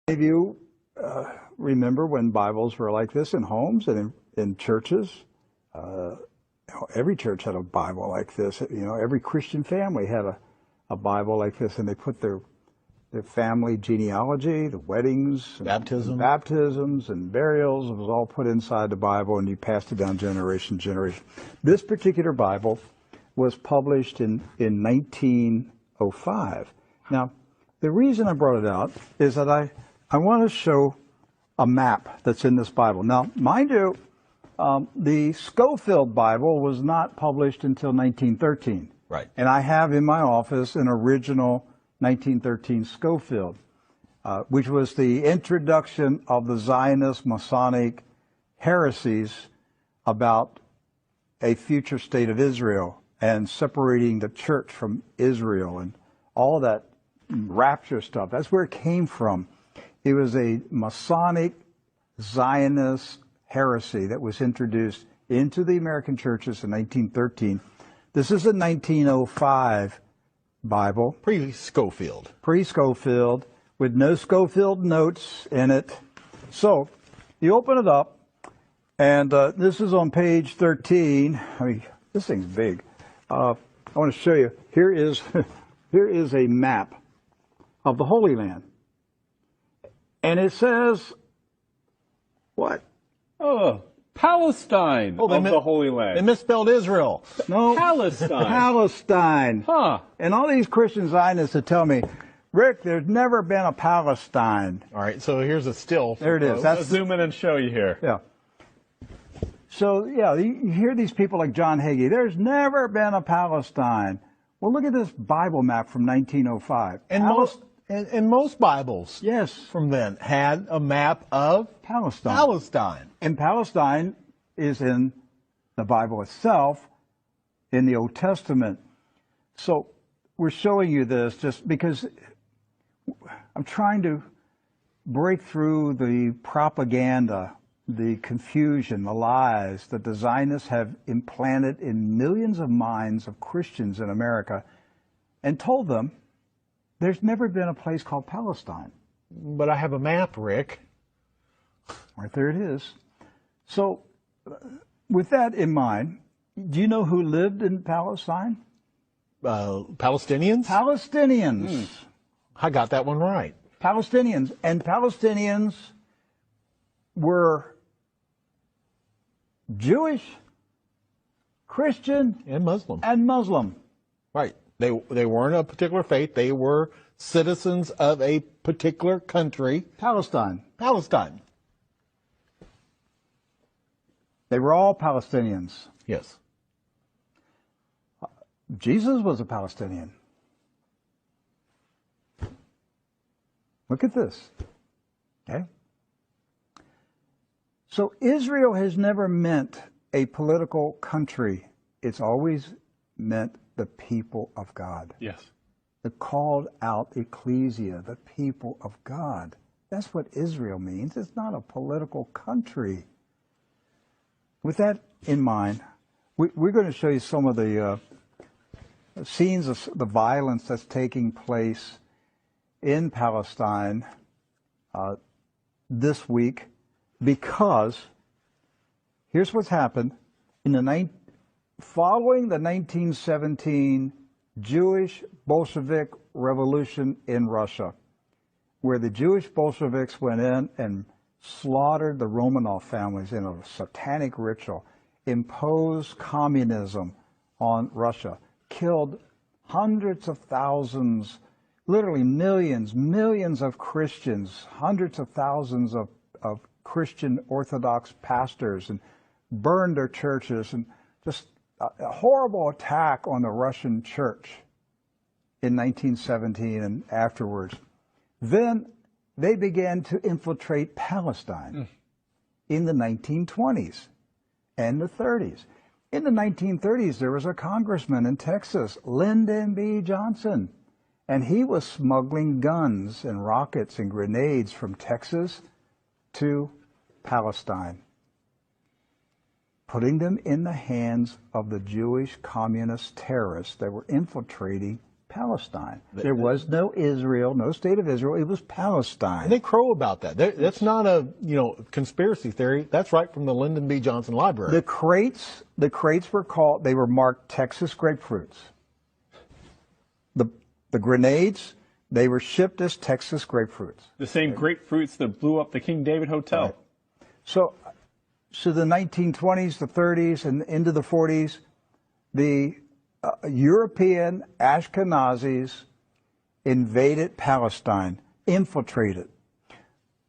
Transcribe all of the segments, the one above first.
Many of you remember when Bibles were like this in homes and in churches. Every church had a Bible like this. Every Christian family had a Bible like this, and they put their family genealogy, the weddings, baptisms and burials. It was all put inside the Bible, and you passed it down generation to generation. This particular Bible was published in 1905. Now, the reason I brought it out is that I want to show a map that's in this Bible. Now, mind you, the Schofield Bible was not published until 1913. Right. And I have in my office an original 1913 Schofield, which was the introduction of the Zionist Masonic heresies about a future state of Israel and separating the church from Israel and all that rapture stuff. That's where it came from. It was a Masonic Zionist heresy that was introduced into the American churches in 1913. This is a 1905 Bible. Pre-Schofield. Pre-Schofield, with no Schofield notes in it. So, you open it up, and this is on page 13. I mean, this thing's big. I want to show you. Here is a map of the Holy Land. And it says, what? Oh, Palestine of the Holy Land. They misspelled Israel. No. Palestine. Palestine. Huh. And all these Christian Zionists that tell me, Rick, there's never been a Palestine. All right, so here's a still. There it is. Let's zoom in and show you here. Yeah. So, yeah, you hear these people like John Hagee, there's never been a Palestine. Well, look at this Bible map from 1905. And most Bibles, yes, from then had a map of Palestine. And Palestine is in the Bible itself, in the Old Testament. So we're showing you this just because I'm trying to break through the propaganda, the confusion, the lies that the Zionists have implanted in millions of minds of Christians in America, and told them there's never been a place called Palestine. But I have a map, Rick. Right there it is. So, with that in mind, do you know who lived in Palestine? Palestinians? Palestinians. I got that one right. Palestinians. And Palestinians were Jewish, Christian, and Muslim. Right. They weren't a particular faith. They were citizens of a particular country. Palestine. They were all Palestinians. Yes. Jesus was a Palestinian. Look at this. Okay? So Israel has never meant a political country. It's always meant the people of God. Yes. The called out ecclesia, the people of God. That's what Israel means. It's not a political country. With that in mind, we're going to show you some of the scenes of the violence that's taking place in Palestine this week, because here's what's happened. Following the 1917 Jewish Bolshevik Revolution in Russia, where the Jewish Bolsheviks went in and slaughtered the Romanov families in a satanic ritual, imposed communism on Russia, killed hundreds of thousands, literally millions of Christians, hundreds of thousands of Christian Orthodox pastors, and burned their churches, and just a horrible attack on the Russian church in 1917 and afterwards. Then they began to infiltrate Palestine in the 1920s and the 30s. In the 1930s, there was a congressman in Texas, Lyndon B. Johnson, and he was smuggling guns and rockets and grenades from Texas to Palestine, putting them in the hands of the Jewish communist terrorists that were infiltrating Palestine. There was no Israel, no state of Israel. It was Palestine. And they crow about that. That's not a conspiracy theory. That's right from the Lyndon B. Johnson Library. The crates they were marked Texas grapefruits. The grenades, they were shipped as Texas grapefruits. The same grapefruits that blew up the King David Hotel. Right. So the 1920s, the 30s, and into the 40s, the European Ashkenazis invaded Palestine, infiltrated.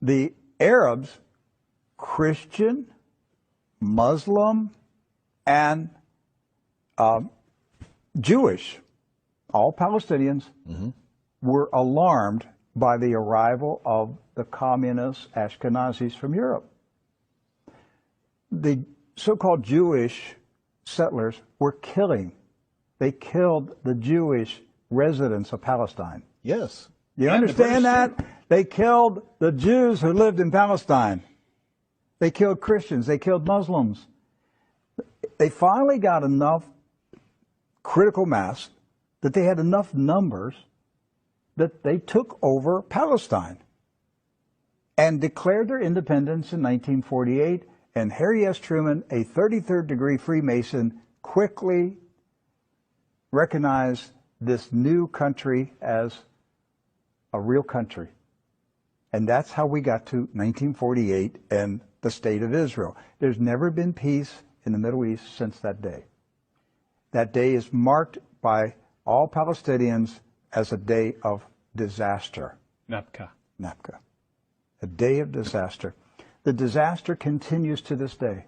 The Arabs, Christian, Muslim, and Jewish, all Palestinians, were alarmed by the arrival of the communist Ashkenazis from Europe. The so-called Jewish settlers were killing. They killed the Jewish residents of Palestine. Yes. You understand that? They killed the Jews who lived in Palestine. They killed Christians. They killed Muslims. They finally got enough critical mass that they had enough numbers that they took over Palestine and declared their independence in 1948. And Harry S. Truman, a 33rd degree Freemason, quickly recognized this new country as a real country. And that's how we got to 1948 and the State of Israel. There's never been peace in the Middle East since that day. That day is marked by all Palestinians as a day of disaster. Nakba. Nakba. A day of disaster. The disaster continues to this day.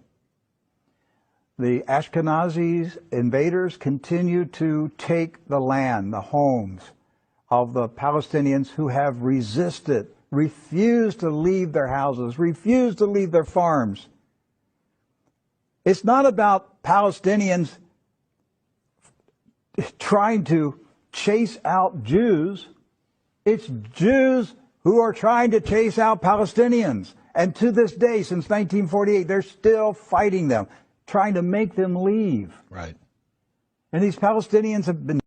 The Ashkenazi invaders continue to take the land, the homes of the Palestinians who have resisted, refused to leave their houses, refused to leave their farms. It's not about Palestinians trying to chase out Jews. It's Jews who are trying to chase out Palestinians. And to this day, since 1948, they're still fighting them, trying to make them leave. Right. And these Palestinians have been